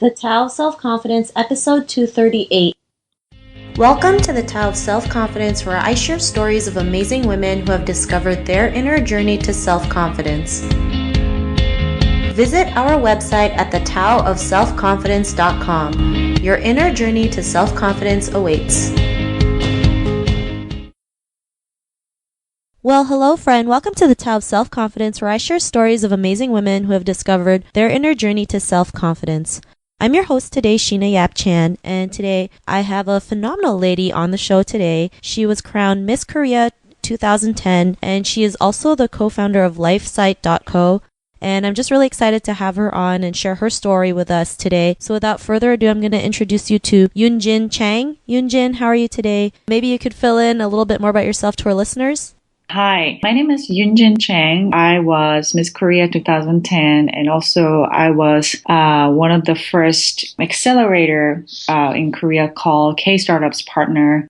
The Tao of Self-Confidence, episode 238. Welcome to the Tao of Self-Confidence, where I share stories of amazing women who have discovered their inner journey to self-confidence. Visit our website at thetaoofselfconfidence.com. Your inner journey to self-confidence awaits. Well, hello friend. Welcome to the Tao of Self-Confidence, where I share stories of amazing women who have discovered their inner journey to self-confidence. I'm your host today, Sheena Yap Chan, and today I have a phenomenal lady on the show today. She was crowned Miss Korea 2010, and she is also the co-founder of LifeSite.co. And I'm just really excited to have her on and share her story with us today. So without further ado, I'm going to introduce you to Yoon-Jin Chang. Yoon-Jin, how are you today? Maybe you could fill in a little bit more about yourself to our listeners. Hi, my name is Yoon-Jin Chang. I was Miss Korea 2010, and also I was one of the first accelerator in Korea called Kstartup's partner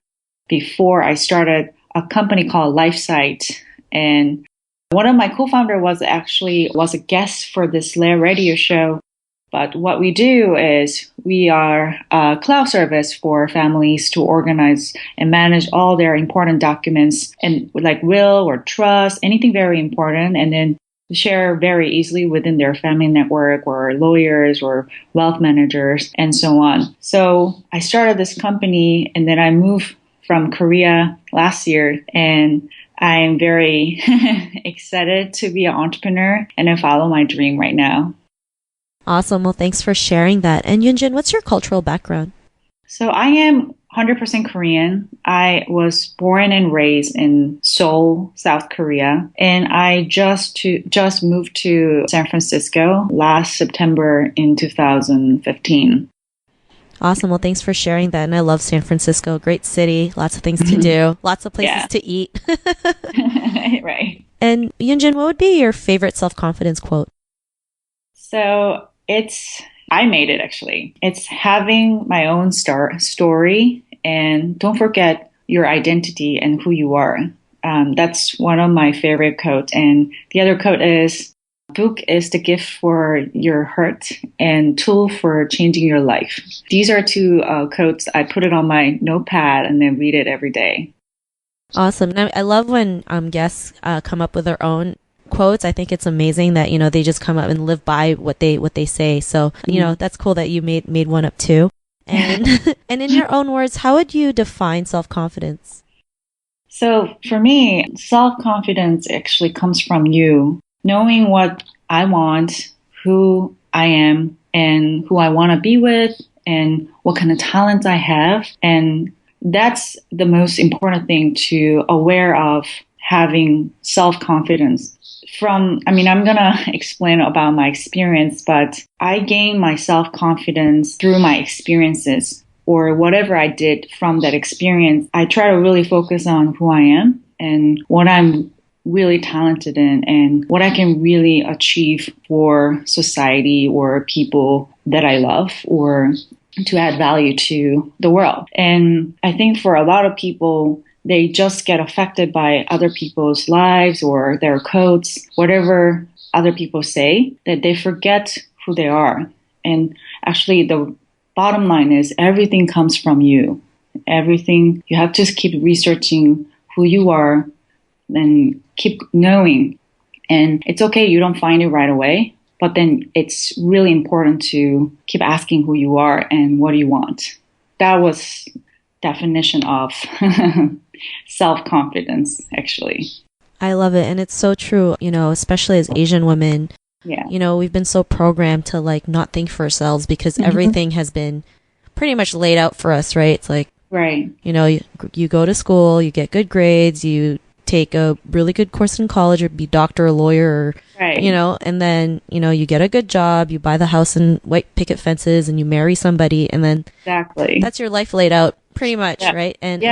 before I started a company called LifeSite. And one of my co-founder was a guest for this radio show. But what we do is we are a cloud service for families to organize and manage all their important documents and like will or trust, anything very important, and then share very easily within their family network or lawyers or wealth managers and so on. So I started this company and then I moved from Korea last year, and I'm very excited to be an entrepreneur and I follow my dream right now. Awesome. Well, thanks for sharing that. And Yoon-Jin, what's your cultural background? So I am 100% Korean. I was born and raised in Seoul, South Korea, and I just moved to San Francisco last September in 2015. Awesome. Well, thanks for sharing that. And I love San Francisco. Great city. Lots of things to do. Lots of places to eat. Right. And Yoon-Jin, what would be your favorite self-confidence quote? So I made it actually. It's having my own story, and don't forget your identity and who you are. That's one of my favorite quotes. And the other quote is, book is the gift for your heart and tool for changing your life. These are two quotes. I put it on my notepad and then read it every day. Awesome. And I love when guests come up with their own quotes. I think it's amazing that, they just come up and live by what they say. So, that's cool that you made one up too. And and in your own words, how would you define self-confidence? So for me, self-confidence actually comes from you knowing what I want, who I am, and who I want to be with, and what kind of talents I have. And that's the most important thing to aware of having self-confidence. I'm going to explain about my experience, but I gained my self-confidence through my experiences or whatever I did from that experience. I try to really focus on who I am and what I'm really talented in and what I can really achieve for society or people that I love or to add value to the world. And I think for a lot of people, they just get affected by other people's lives or their quotes, whatever other people say, that they forget who they are. And actually, the bottom line is everything comes from you. Everything, you have to keep researching who you are and keep knowing. And it's okay, you don't find it right away, but then it's really important to keep asking who you are and what do you want. That was definition of self-confidence, actually. I love it. And it's so true, especially as Asian women. Yeah. We've been so programmed to not think for ourselves because everything has been pretty much laid out for us, right? It's like, right. You go to school, you get good grades, you take a really good course in college or be doctor or lawyer, right. And then, you get a good job, you buy the house and white picket fences and you marry somebody and then exactly that's your life laid out pretty much, right? And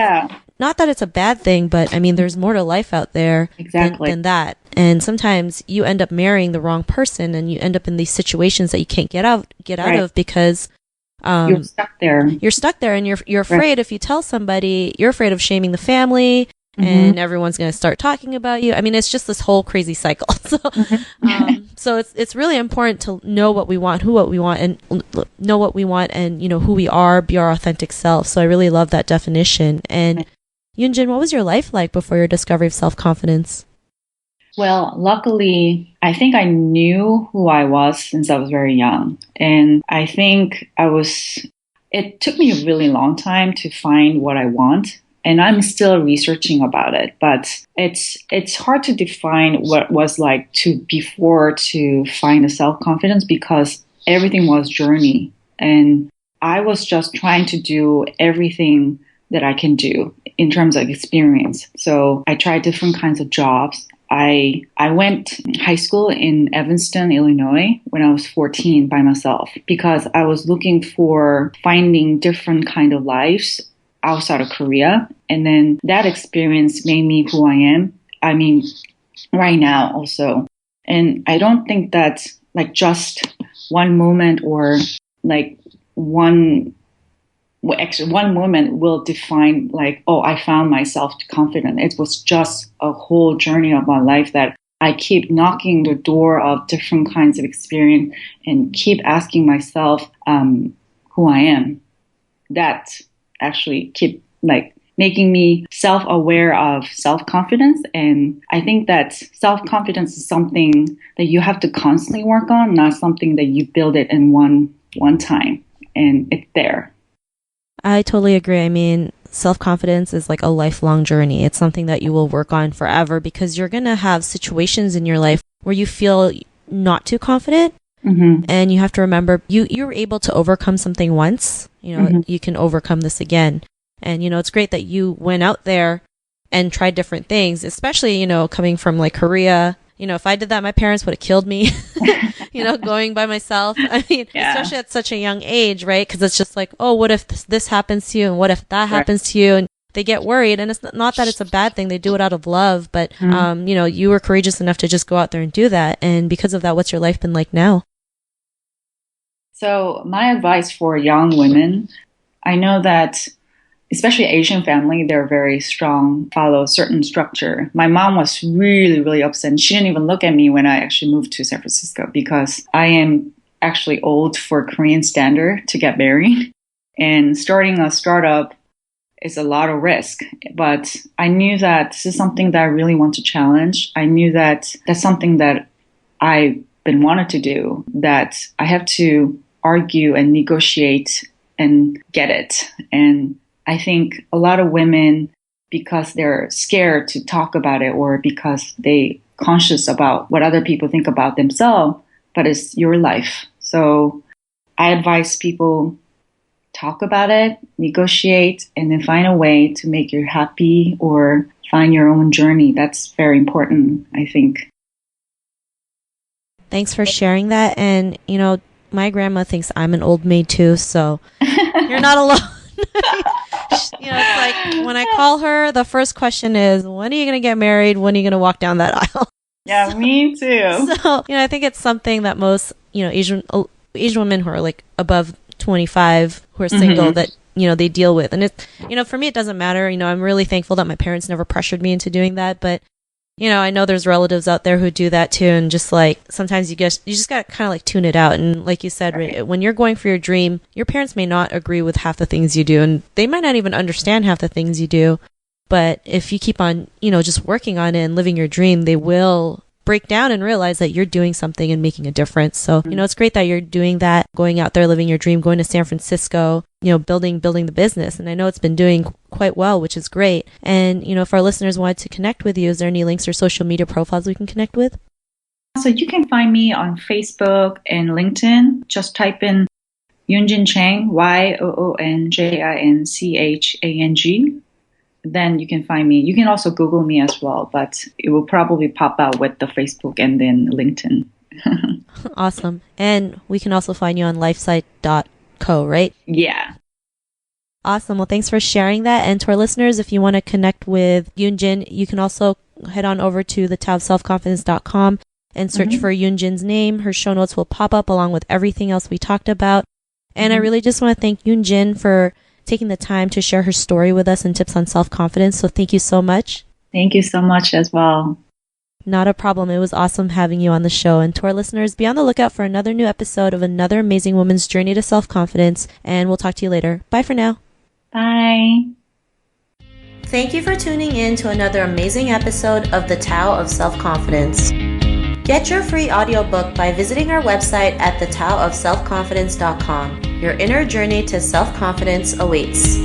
not that it's a bad thing, but there's more to life out there than that. And sometimes you end up marrying the wrong person and you end up in these situations that you can't get out of because you're stuck there. You're stuck there and you're afraid if you tell somebody, you're afraid of shaming the family. and everyone's going to start talking about you. I mean, it's just this whole crazy cycle. So it's really important to know what we want, who what we want, and know what we want, and who we are, be our authentic self. So I really love that definition. And Yoon-Jin, what was your life like before your discovery of self-confidence? Well, luckily, I think I knew who I was since I was very young. And I think it took me a really long time to find what I want. And I'm still researching about it, but it's hard to define what was like before to find the self-confidence, because everything was journey. And I was just trying to do everything that I can do in terms of experience. So I tried different kinds of jobs. I went high school in Evanston, Illinois when I was 14 by myself, because I was looking for finding different kind of lives outside of Korea. And then that experience made me who I am. I mean, right now also. And I don't think that like just one moment or like one moment will define like, oh, I found myself confident. It was just a whole journey of my life that I keep knocking the door of different kinds of experience and keep asking myself who I am. That actually keep like making me self-aware of self-confidence. And I think that self-confidence is something that you have to constantly work on, not something that you build it in one time and it's there. I totally agree. I mean, self-confidence is like a lifelong journey. It's something that you will work on forever, because you're going to have situations in your life where you feel not too confident. And you have to remember you were able to overcome something once, you can overcome this again. And, it's great that you went out there and tried different things, especially, coming from like Korea. If I did that, my parents would have killed me, going by myself. I mean, especially at such a young age, right? Because it's just like, oh, what if this happens to you? And what if that happens to you? And they get worried. And it's not that it's a bad thing. They do it out of love. But, you were courageous enough to just go out there and do that. And because of that, what's your life been like now? So my advice for young women, I know that especially Asian family, they're very strong, follow a certain structure. My mom was really, really upset. She didn't even look at me when I actually moved to San Francisco, because I am actually old for Korean standard to get married. And starting a startup is a lot of risk. But I knew that this is something that I really want to challenge. I knew that that's something that I've been wanted to do, that I have to argue and negotiate and get it. And I think a lot of women, because they're scared to talk about it or because they conscious about what other people think about themselves, but it's your life. So I advise people talk about it, negotiate, and then find a way to make you happy or find your own journey. That's very important, I think. Thanks for sharing that. And, my grandma thinks I'm an old maid too, so you're not alone. It's like when I call her, the first question is, when are you going to get married? When are you going to walk down that aisle? Yeah, me too. So, I think it's something that most, Asian women who are like above 25 who are single that, they deal with. And it's, for me, it doesn't matter. I'm really thankful that my parents never pressured me into doing that. But, I know there's relatives out there who do that too. And just like, sometimes you just got to kind of like tune it out. And like you said, right, when you're going for your dream, your parents may not agree with half the things you do. And they might not even understand half the things you do. But if you keep on, just working on it and living your dream, they will break down and realize that you're doing something and making a difference. So, it's great that you're doing that, going out there, living your dream, going to San Francisco, building the business. And I know it's been doing quite well, which is great. And, if our listeners wanted to connect with you, is there any links or social media profiles we can connect with? So you can find me on Facebook and LinkedIn. Just type in Yoon-Jin Chang, YOONJINCHANG. Then you can find me. You can also Google me as well, but it will probably pop out with the Facebook and then LinkedIn. Awesome. And we can also find you on LifeSite.co, right? Yeah. Awesome. Well, thanks for sharing that. And to our listeners, if you want to connect with Yoon-Jin, you can also head on over to theTaoofSelfConfidence.com and search for Yoon-Jin's name. Her show notes will pop up along with everything else we talked about. And I really just want to thank Yoon-Jin for taking the time to share her story with us and tips on self-confidence. So thank you so much. Thank you so much as well. Not a problem. It was awesome having you on the show. And to our listeners, be on the lookout for another new episode of another amazing woman's journey to self-confidence. And we'll talk to you later. Bye for now. Bye. Thank you for tuning in to another amazing episode of The Tao of Self-Confidence. Get your free audiobook by visiting our website at thetaoofselfconfidence.com. Your inner journey to self-confidence awaits.